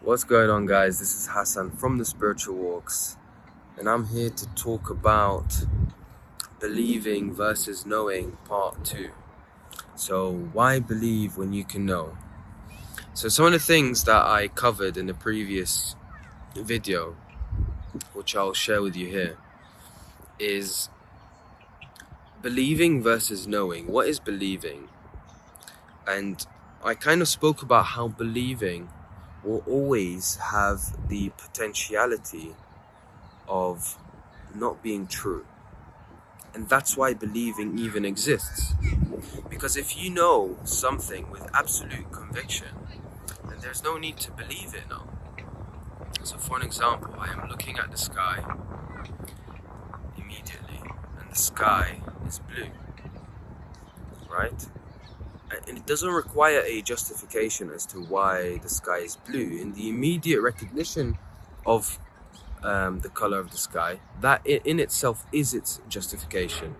What's going on, guys? This is Hassan from the Spiritual Walks, and I'm here to talk about believing versus knowing part 2. So, why believe when you can know? So, some of the things that I covered in the previous video, which I'll share with you here, is believing versus knowing. What is believing? And I kind of spoke about how believing will always have the potentiality of not being true. And that's why believing even exists. Because if you know something with absolute conviction, then there's no need to believe it now. So for an example, I am looking at the sky immediately, and the sky is blue, right? And it doesn't require a justification as to why the sky is blue. In the immediate recognition of the color of the sky, that in itself is its justification.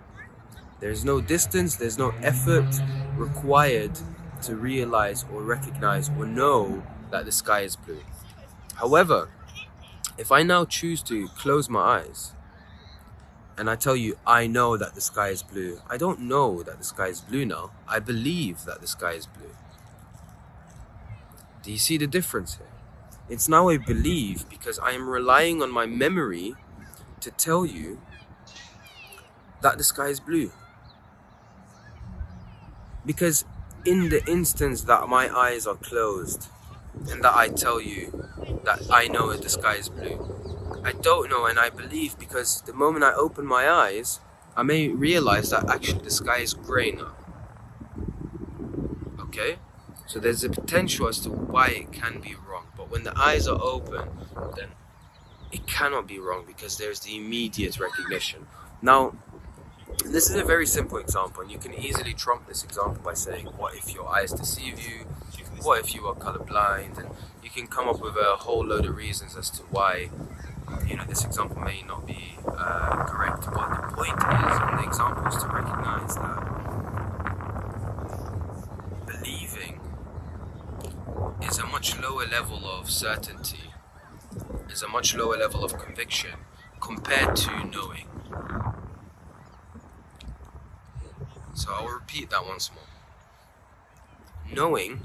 There's no distance, there's no effort required to realize or recognize or know that the sky is blue. However, if I now choose to close my eyes and I tell you I know that the sky is blue, I don't know that the sky is blue now. I believe that the sky is blue. Do you see the difference here? It's now a belief because I am relying on my memory to tell you that the sky is blue. Because in the instance that my eyes are closed and that I tell you that I know that the sky is blue, I don't know and I believe, because the moment I open my eyes, I may realize that actually the sky is grey now. Okay? So there's a potential as to why it can be wrong. But when the eyes are open, then it cannot be wrong because there's the immediate recognition. Now, this is a very simple example, and you can easily trump this example by saying, what if your eyes deceive you? What if you are colorblind? And you can come up with a whole load of reasons as to why this example may not be correct. But the point is, in the example, is to recognize that believing is a much lower level of certainty, is a much lower level of conviction compared to knowing. So I'll repeat that once more. Knowing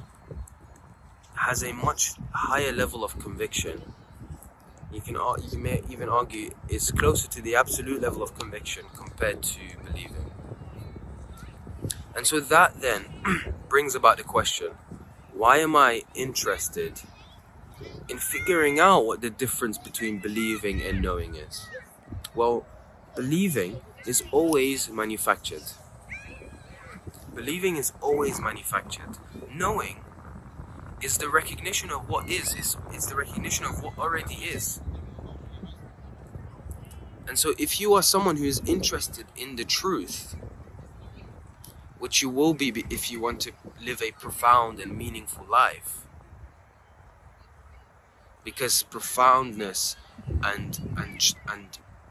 has a much higher level of conviction. You may even argue it's closer to the absolute level of conviction compared to believing. And so that then brings about the question, why am I interested in figuring out what the difference between believing and knowing is? Well, believing is always manufactured. Believing is always manufactured. Knowing is the recognition of what is. It's the recognition of what already is. And so if you are someone who is interested in the truth, which you will be if you want to live a profound and meaningful life, because profoundness and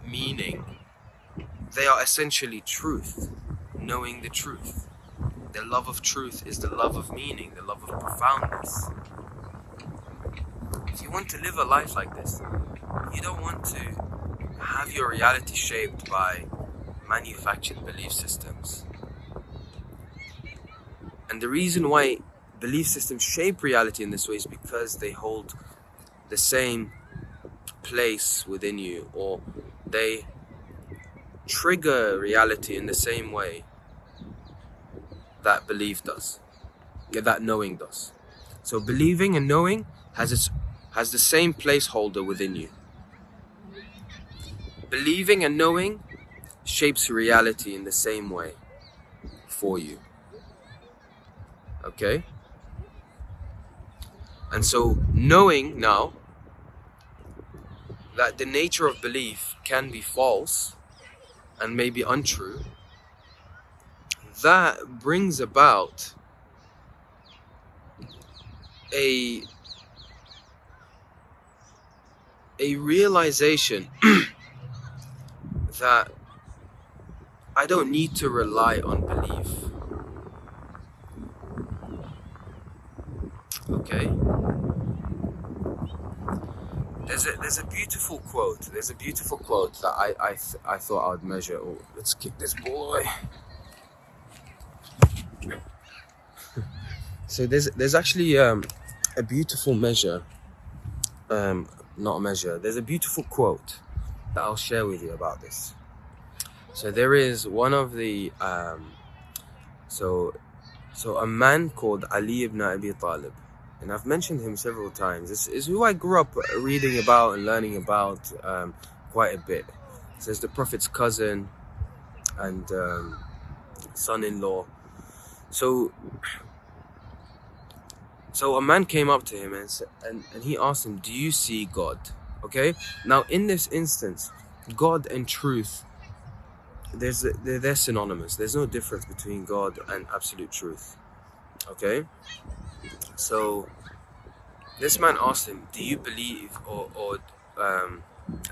meaning, they are essentially truth, knowing the truth. The love of truth is the love of meaning, the love of profoundness. If you want to live a life like this, you don't want to have your reality shaped by manufactured belief systems. And the reason why belief systems shape reality in this way is because they hold the same place within you, or they trigger reality in the same way that belief does, that knowing does. So believing and knowing has the same placeholder within you. Believing and knowing shapes reality in the same way for you. Okay? And so knowing now that the nature of belief can be false and may be untrue, that brings about a realization that I don't need to rely on belief. Okay? There's a beautiful quote. There's a beautiful quote that I thought I would measure. Oh, let's kick this ball away. So there's actually a beautiful measure. Not a measure. There's a beautiful quote that I'll share with you about this. So there is one of the so a man called Ali ibn Abi Talib, and I've mentioned him several times. This is who I grew up reading about and learning about quite a bit. So it's the Prophet's cousin and son-in-law. So a man came up to him and he asked him, "Do you see God?" Okay. Now in this instance, God and truth, they're synonymous. There's no difference between God and absolute truth. Okay. So this man asked him, "Do you believe or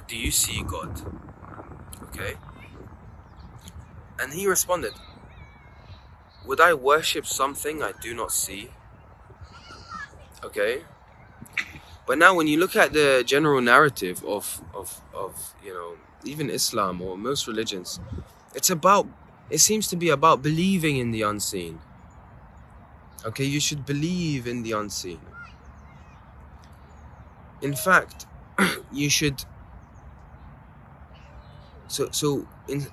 do you see God?" Okay. And he responded, "Would I worship something I do not see?" Okay. But now when you look at the general narrative of even Islam or most religions, it seems to be about believing in the unseen. Okay, you should believe in the unseen. In fact, you should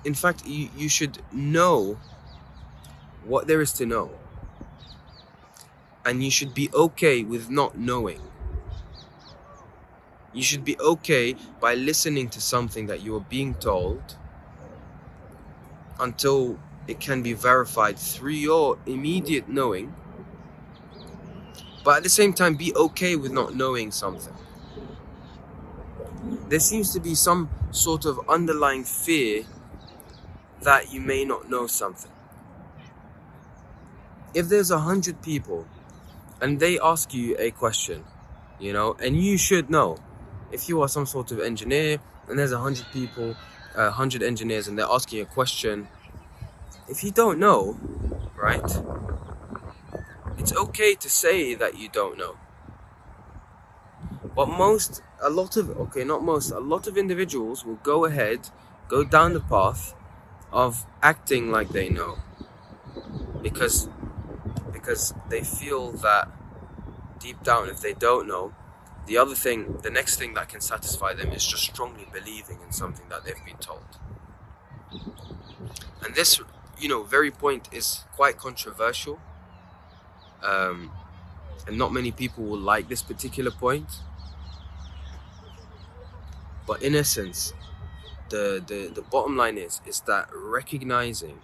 in fact you should know what there is to know. And you should be okay with not knowing. You should be okay by listening to something that you are being told until it can be verified through your immediate knowing. But at the same time, be okay with not knowing something. There seems to be some sort of underlying fear that you may not know something. If there's 100 people and they ask you a question, and you should know. If you are some sort of engineer and there's 100 people, 100 engineers, and they're asking you a question, if you don't know, right, it's okay to say that you don't know. But a lot of individuals will go down the path of acting like they know. Because they feel that deep down, if they don't know, the next thing that can satisfy them is just strongly believing in something that they've been told. And this, very point is quite controversial. And not many people will like this particular point. But in essence, the bottom line is that recognizing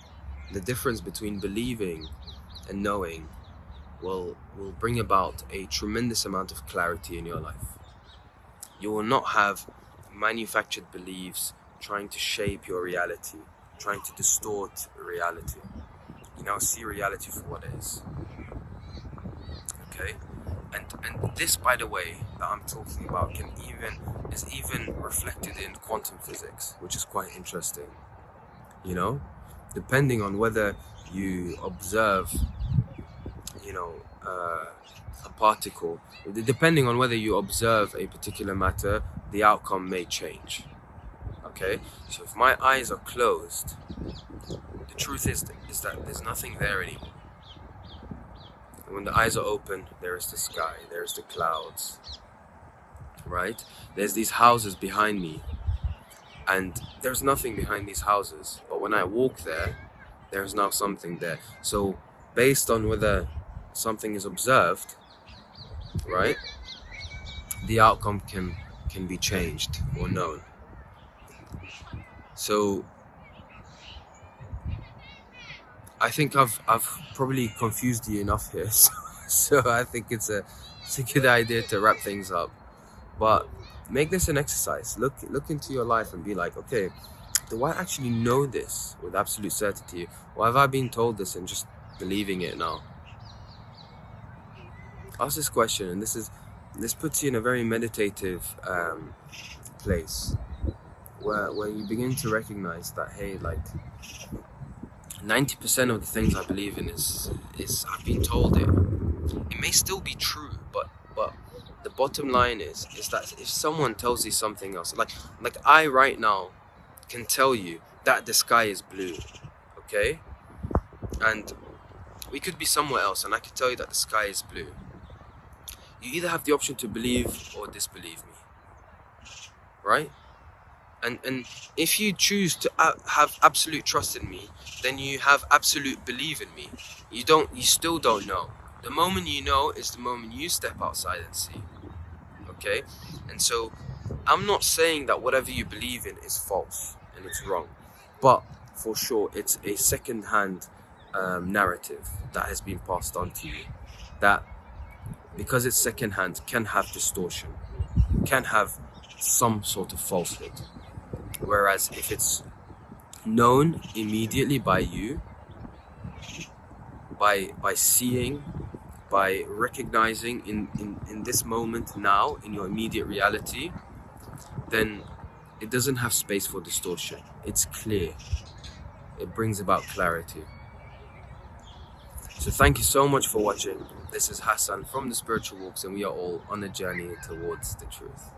the difference between believing and knowing will bring about a tremendous amount of clarity in your life. You will not have manufactured beliefs trying to shape your reality, trying to distort reality. You now see reality for what it is. Okay? And this, by the way, that I'm talking about is even reflected in quantum physics, which is quite interesting. Depending on whether you observe a particle, depending on whether you observe a particular matter, the outcome may change. Okay, so if my eyes are closed, the truth is that there's nothing there anymore. And when the eyes are open, there is the sky, there's the clouds, right? There's these houses behind me, and there's nothing behind these houses. But when I walk there, there's now something there. So based on whether something is observed, right, the outcome can be changed or known. So I think I've probably confused you enough here. So I think it's a good idea to wrap things up. But make this an exercise. Look into your life and be like, okay, do I actually know this with absolute certainty, or have I been told this and just believing it now? Ask this question, and this puts you in a very meditative place where you begin to recognize that, hey, like 90% of the things I believe in is I've been told it. It may still be true, but the bottom line is that if someone tells you something else, like I right now can tell you that the sky is blue, okay? And we could be somewhere else and I could tell you that the sky is blue. You either have the option to believe or disbelieve me, right? And if you choose to have absolute trust in me, then you have absolute belief in me. You still don't know. The moment you know is the moment you step outside and see. Okay? And so I'm not saying that whatever you believe in is false and it's wrong, but for sure it's a second-hand narrative that has been passed on to you, that because it's second-hand can have distortion, can have some sort of falsehood. Whereas if it's known immediately by you, by seeing, by recognizing in this moment now, in your immediate reality, then it doesn't have space for distortion. It's clear. It brings about clarity. So thank you so much for watching. This is Hassan from The Spiritual Walks, and we are all on a journey towards the truth.